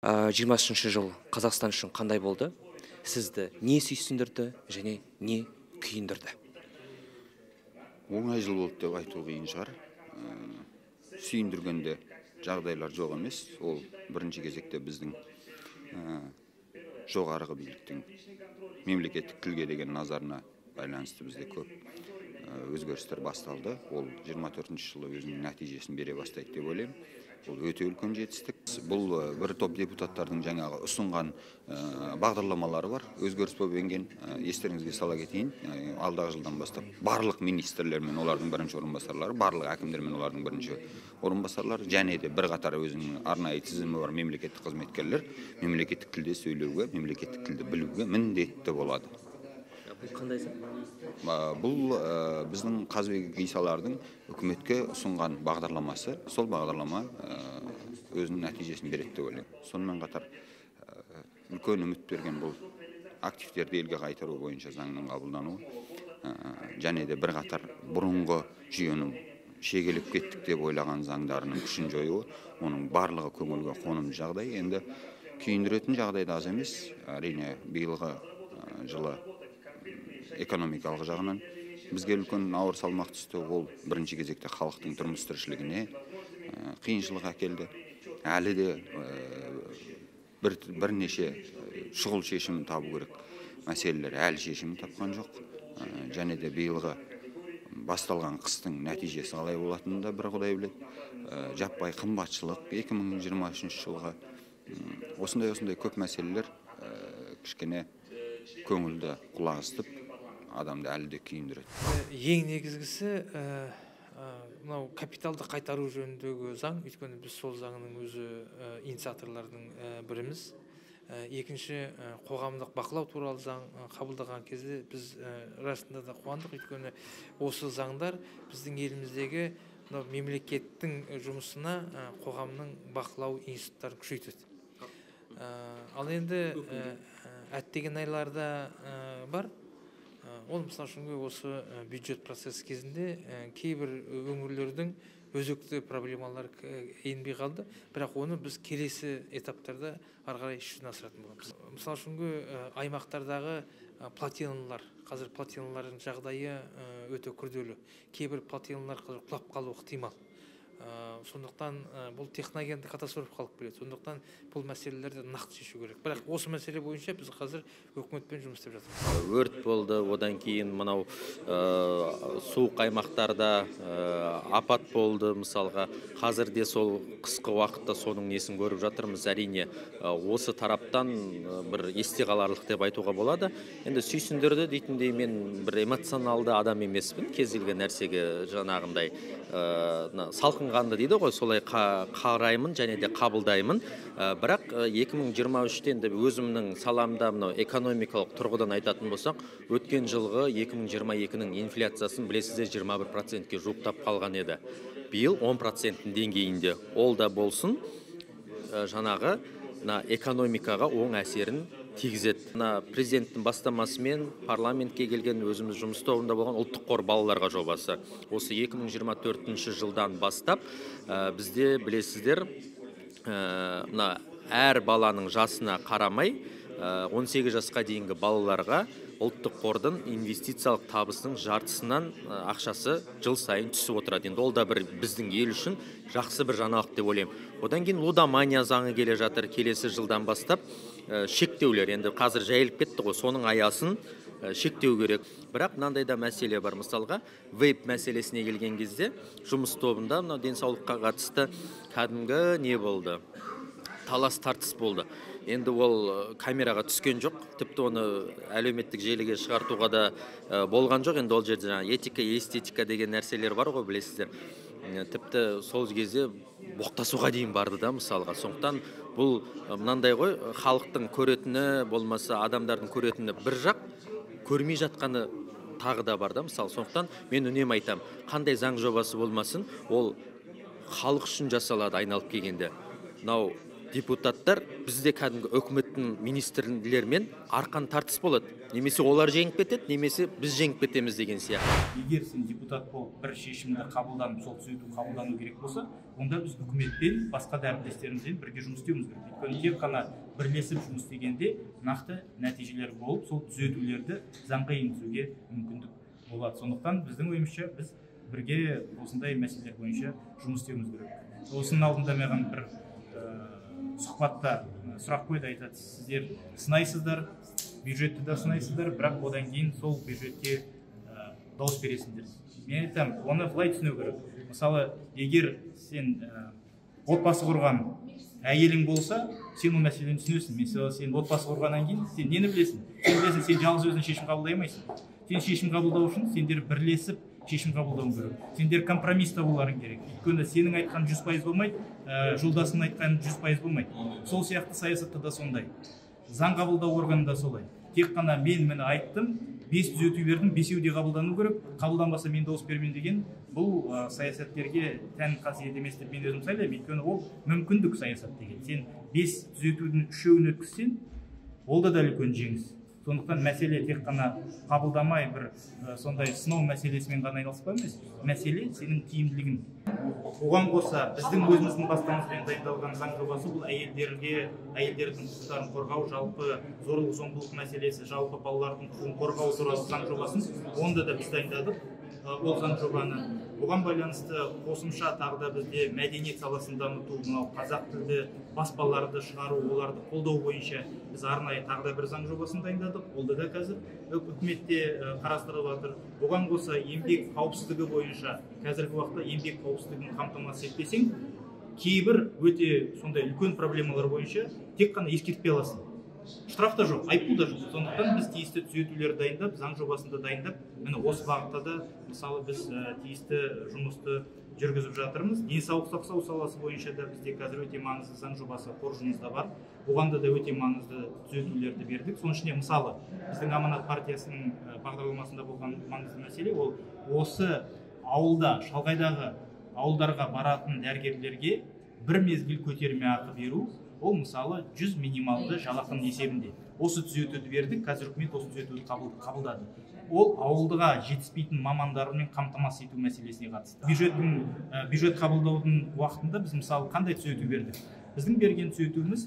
20 жыл Қазақстан үшін қандай болды? Сізді не сүйсіндірді және не күйіндірді? Оңай жыл болды деп айту қиын шығар. Сүйіндіргенде жағдайлар жоқ емес. Ол бірінші кезекте біздің жоғарғы биліктің мемлекеттік тілге деген назарына байланысты бізде көп өзгерістер басталды. Ол 24-ші жылы өзінің нәтижесін бере бастайды деп ойлаймын. Бұл өте үлкен жетістік. Бұл бір топ депутаттардың жаңағы ұсынған бағдарламалары бар. Өзгеріс болып енген. Естеріңізге сала кетейін. Алдағы жылдан бастап барлық министрлер мен олардың бірінші орынбасарлары, барлық әкімдер мен олардың бірінші орынбасарлары, және де бірқатар өзінің арнайы тізімі бар мемлекеттік қызметкерлер мемлекеттік тілде сөйлеуге, мемлекеттік тілді білуге міндетті болады. Бұл қандай заң? Бұл біздің Қазбек Исалардың үкіметке ұсынған бағдарламасы. Сол бағдарлама өзінің нәтижесін береді деп ойлаймын. Сонымен қатар үлкен үміт берген бұл активтерді елге қайтару бойынша заңның қабылдануы, және де бірқатар бұрынғы жүйенің шегелеп кеттік деп ойлаған заңдарының күшін жоюы, оның барлығы көңілге қонымды жағдай. Енді күйіндіретін жағдай да аз емес. Әрине биылғы жылы экономикалық жағынан бізге үлкен ауыр салмақ түсті. Ол бірінші кезекте халықтың тұрмыс тіршілігіне қиыншылық әкелді. Әлі де бірнеше шұғыл шешімін табу керек мәселелер әлі шешімін тапқан жоқ. Және де биылғы басталған қыстың нәтижесі қалай болатынын да бір Құдай біледі. Жаппай қымбатшылық 2023 жылға осындай көп мәселелер кішкене көңілді құлақ естіп адамды әлі де күйіндіреді. Ең негізгісі мынау капиталды қайтару жөніндегі заң. Өйткені біз сол заңның өзі инициаторлардың біріміз. Екінші, қоғамдық бақылау туралы заң қабылдаған кезде біз расында да қуандық. Өйткені осы заңдар біздің еліміздегі мемлекеттің жұмысына қоғамның бақылау институттарын күшейтеді. Ал енді әттеген айларда бар. Ол мысалы үшін осы бюджет процесі кезінде кейбір өңірлердің өзекті проблемалары енбей қалды. Бірақ оны біз келесі этаптарда ары қарай жүзеге асыратын боламыз. Мысалы үшін аймақтардағы плотиналар, қазір плотиналардың жағдайы өте күрделі. Кейбір плотиналар құлап қалуы ықтимал. Сондықтан бұл техногенді катастрофа қалып келеді. Сондықтан бұл мәселелерді нақты шешу керек. Бірақ осы мәселе бойынша біз қазір өкіметпен жұмыс істеп жатырмыз. Өрт болды, одан кейін мынау суық аймақтарда апат болды. Мысалға, қазірде сол қысқы уақытта соның несін көріп жатырмыз. Әрине, осы тараптан бір есте қаларлық деп айтуға болады. Енді сүйсіндірді дейтіндей, мен бір эмоционалды адам емеспін. Кез келген нәрсеге жаңағындай салқынғанды дейді ғой, солай қараймын және де қабылдаймын. Бірақ 2023-те өзімнің саламда мынау экономикалық тұрғыдан айтатын болсақ, өткен жылғы 2022-нің инфляциясын білесіздер 21%-ке жуықтап қалған еді. Биыл 10%-ның деңгейінде. Ол да болсын, жаңағы экономикаға оң әсерін тигізеді. Президенттің бастамасымен парламентке келген өзіміз жұмыс тобында болған ұлттық қор балаларға жобасы. Осы 2024 жылдан бастап бізде білесіздер, әр баланың жасына қарамай 18 жасқа дейінгі балаларға ұлттық қордың инвестициялық табысының жартысынан ақшасы жыл сайын түсіп отырады. Енді ол да бір біздің ел үшін жақсы бір жаңалық деп ойлаймын. Одан кейін лудомания заңы келе жатыр. Келесі жылдан бастап шектеулер, енді қазір жайылып кетті ғой, соның аясын шектеу керек. Бірақ мынандай да мәселе бар. Мысалға, вейп мәселесіне келген кезде жұмыс тобында денсаулыққа қатысты кәдімгі не болды? Талас тартыс болды. Енді ол камераға түскен жоқ, тіпті оны әлеуметтік желіге шығартуға да болған жоқ. Енді ол жерде этика, эстетика деген нәрселер бар ғой, білесіздер. Тіпті сол кезде боқтасуға дейін барды да, мысалға. Сондықтан бұл мынандай ғой, халықтың көретіні, болмаса адамдардың көретіні бір жақ, көрмей жатқаны тағы да бар да, мысалы. Сондықтан мен үнемі айтам, қандай заң жобасы болмасын, ол халық үшін жасалады айналып келгенде. Мынау депутаттар бізде кәдімгі үкіметтің министрлермен арқан тартыс болады. Немесе олар жеңіп кетеді, немесе біз жеңіп кетеміз деген сияқты. Егер сен депутат болып бір шешімді қабылданып, сол түзету қабылдану керек болса, онда біз үкіметпен басқа да әріптестерімізбен бірге жұмыс істеуіміз керек. Өйткені тек қана бірлесіп жұмыс істегенде нақты нәтижелер болып, сол түзетулерді заңға енгізуге мүмкіндік болады. Сондықтан біздің ойымызша біз бірге осындай мәселелер бойынша жұмыс істеуіміз керек. Осының алдында маған бір сұхбатта сұрақ қойды, айтады, сіздер сынайсыздар, бюджетті де сынайсыздар, бірақ одан кейін сол бюджетке дауыс бересіңдер. Мен айтамын, оны былай түсіну керек. Мысалы, егер сен отбасы құрған әйелің болса, сен ол мәселені түсінесің. Mesela сен отбасы құрғаннан кейін сен нені білесің? Сен білесің, сен жалғыз өзің шешім қабылдай алмайсың. Сен шешім қабылдау үшін сендер бірлесіп шешім қабылдау керек. Сендер компромисс табуларың керек. Өйткені сенің айтқан 100% болмайды, жолдасының айтқан 100% болмайды. Сол сияқты саясатта да сондай. Заң қабылдау органында солай. Тек қана мен мені айттым, 5 түзету бердім, 5-еуі де қабылдану керек. Қабылданбаса мен дауыс бермеймін деген бұл саясаткерге тән қасиет емес деп мен өзім сайлаймын. Өйткені ол мүмкіндік саясат деген. Сен 5 түзетудің 3-еуін өткізсең, ол да үлкен жеңіс. Сондықтан мәселе тек қана қабылдамай бір сондай сынау мәселесімен ғана айналыспаймыз. Мәселе сенің тиімділігін. Оған қоса біздің өзіміздің бастамасымен дайындалған заң жобасы бұл әйелдердің құқықтарын қорғау, жалпы зорлық зомбылық мәселесі, жалпы балалардың құқығын қорғау туралы заң жобасын онда да біз дайындадық. Ол заң жобаны бұған байланысты қосымша тағы да бізде мәдениет саласын дамыту, мынау қазақ тілді баспаларды шығару, оларды қолдау бойынша біз арнайы тағы да бір заң жобасын дайындадық. Олда да қазір үкіметте қарастырылып жатыр. Бұған қоса еңбек қауіпсіздігі бойынша қазіргі уақытта еңбек қауіпсіздігін қамтамасыз етпесең, кейбір өте сондай үлкен проблемалар бойынша тек қана ескертпей аласың. Штраф та жоқ, айыппұл да жоқ. Сондықтан біз тиісті түзетулер дайындап, заң жобасында дайындап, міне осы бағытта да мысалы біз тиісті жұмысты жүргізіп жатырмыз. Денсаулық сақтау саласы бойынша да бізде қазір өте маңызды заң жобасы қоржынымызда бар. Оғанда да өте маңызды түзетулерді бердік. Соның ішінде мысалы біздің Аманат партиясының бағдарламасында болған маңызды мәселе ол осы ауылда, шалғайдағы ауылдарға баратын дәрігерлерге бір мезгіл көтерме ақы беру. Ол мысалы 100 минималды жалақының есебінде. Осы түзетуді бердік, қазір үкімет осы түзетуді қабылдады. Ол ауылдыға жетіспейтін мамандармен қамтамасыз ету мәселесіне қатысты. Бюджет қабылдаудың уақытында біз мысалы қандай түзету бердік? Біздің берген түзетуіміз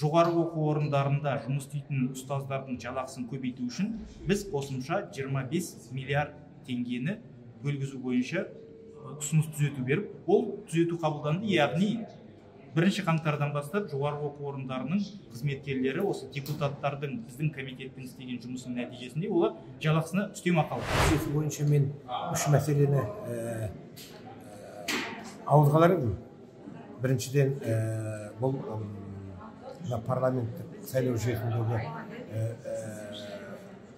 жоғары оқу орындарында жұмыс істейтін ұстаздардың жалақысын көбейту үшін біз қосымша 25 миллиард теңгені бөлгізу бойынша ұсыныс түзету беріп, ол түзету қабылданды, яғни 1 қаңтардан бастап жоғары оқу орындарының қызметкерлері осы депутаттардың біздің комитеттің істеген жұмысының нәтижесінде олар жалақысына үстемақы алды. Бойынша мен үш мәселені ауызға алар едім. Біріншіден бұл парламенттік сайлау жүйесіндегі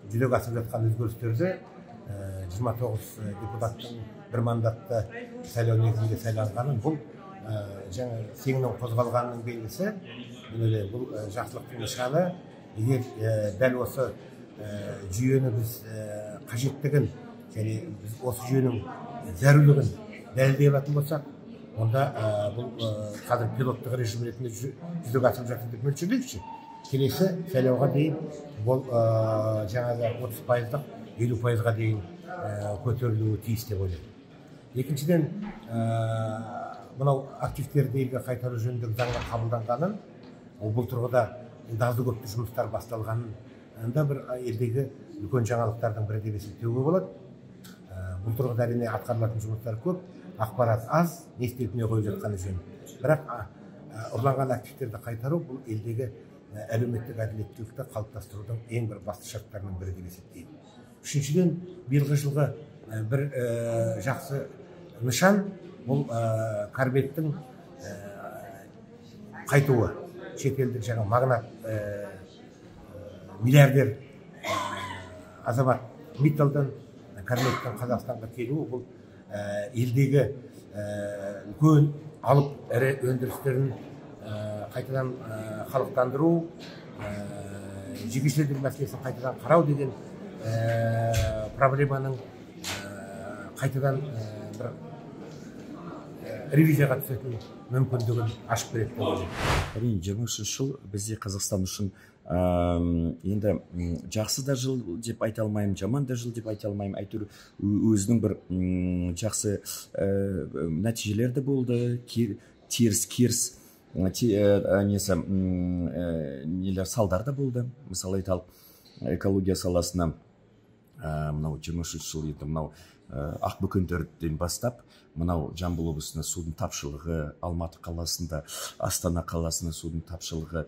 жүзеге асырып жатқан өзгерістерді 29 депутаттың бір мандатты сайлау негізінде сайланғанын бұл жаңа сенің қозғалғанның белгісі. Бұл жақсылықтың нышаны. Егер дәл осы жүйені біз қажеттігін және біз осы жүйенің зәрулігін дәлелдей алатын болсақ, онда бұл қазір пилоттық режим ретінде жүзеге асырып жатыр деп мөлшерлейікші. Келесі сайлауға дейін бұл жаңағы 30%-дан 50%-ға дейін көтерілуі тиіс деп ойлаймын. Екіншіден, мынау активтерді елге қайтару жөніндегі заңға қабылданғанын, бұл тұрғыда азды көпті жұмыстар басталғанын да бір елдегі үлкен жаңалықтардың бірі деп есептеуге болады. Бұл тұрғыда әрине атқарылатын жұмыстар көп, ақпарат аз, не істеліп не қойып жатқаны жөн. Бірақ ұрланған активтерді қайтару бұл елдегі әлеуметтік әділеттілікті қалыптастырудың ең бір басты шарттарының бірі деп есептеймін. Үшіншіден, биылғы жылғы бір жақсы нышан бұл Карбеттің қайтуы. Шетелдік жаңа магнат миллиардер азамат Митталдан Карбеттің Қазақстанға келуі бұл елдегі үлкен алып ірі өндірістерін қайтадан халықтандыру, жекешелік мәселесін қайтадан қарау деген проблеманың қайтадан бір ревизияға түсетін мүмкіндігін ашып береді деп ойлаймын. Әрине 23 жыл бізде Қазақстан үшін енді жақсы да жыл деп айта алмаймын, жаман да жыл деп айта алмаймын. Әйтеуір өзінің бір жақсы нәтижелер де болды, теріс несі нелер салдар да болды. Мысалы айталық экология саласына мынау 23 жыл енді мынау Ақбөкендерден бастап мынау Жамбыл облысында судың тапшылығы, Алматы қаласында, Астана қаласында судың тапшылығы,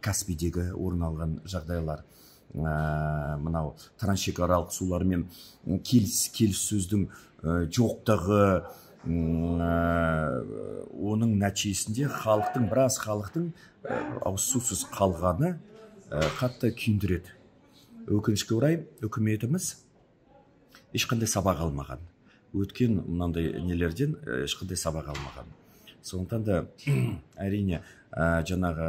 Каспийдегі орын алған жағдайлар, мынау трансшекаралық сулармен келіссөздің жоқтығы, оның нәтижесінде біраз халықтың ауыз сусыз қалғаны қатты күйіндіреді. Өкінішке орай үкіметіміз ешқандай сабақ алмаған. Өткен мынандай нелерден ешқандай сабақ алмаған. Сондықтан да әрине жаңағы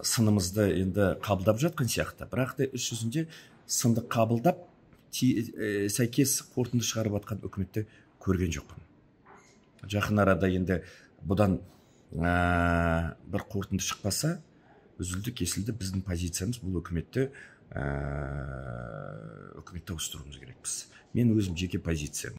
сынымызды енді қабылдап жатқан сияқты, бірақ та іс жүзінде сынды қабылдап сәйкес қорытынды шығарып жатқан үкіметті көрген жоқпын. Жақын арада енді бұдан бір қорытынды шықпаса, үзілді кесілді біздің позициямыз бұл үкіметті ауыстыруымыз керекпіз. Мен өзім жеке позициям.